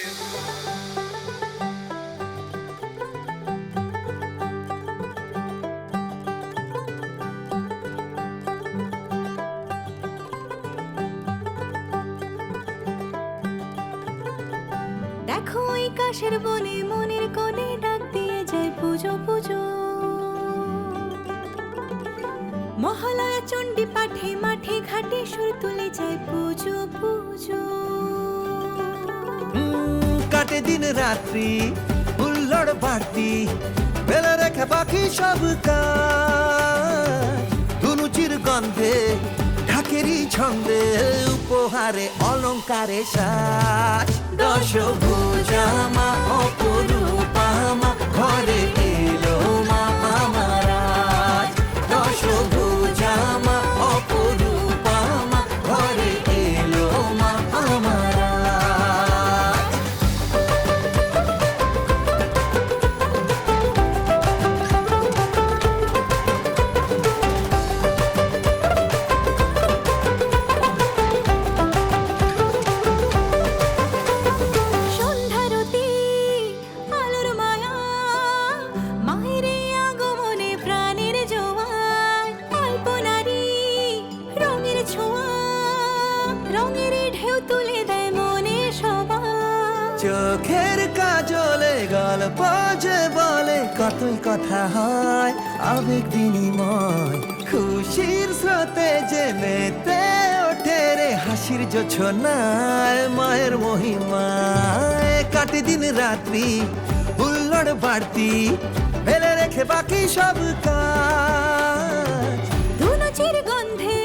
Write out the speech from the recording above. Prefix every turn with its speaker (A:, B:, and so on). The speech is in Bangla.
A: দেখো এই কাশের বনে মনের কোণে ডাক দিয়ে যায় পুজো পুজো। মহালয়া চণ্ডী পাঠে মাঠে ঘাটে সুর তুলে যায় পুজো পুজো।
B: কাটে দিন রাত্রি হুল্লোড় বাড়তি, বেলা রেখে বাকি সব কাজ। ধুনুচির গন্ধে ঢাকেরই ছন্দে উপহারে অলংকারে সাজ। দশভুজা মা অপরূপা মা ঘরে এলো মা আমার আজ। দশভুজা মা অপরূপা মা ঘরে এলো মা আমার আজ।
A: সন্ধ্যারতি আলোর মায়া, মায়ের এই আগমনে প্রাণের জোয়ার। কল্পনারি রঙের ছোঁয়া, রঙের ঢেউ তুলে দেয় মনে সবার।
B: চোখের কাজলে গল্প যে বলে কতই কথা হয় আবেগ বিনিময়। খুশির স্রোতে যে মেতে ওঠে রে হাসির জোছনায় মায়ের মহিমায়। কাটে দিন রাত্রি হুল্লোড় বাড়তি, ফেলে রেখে বাকি সব কাজ।
A: ধুনুচির গন্ধে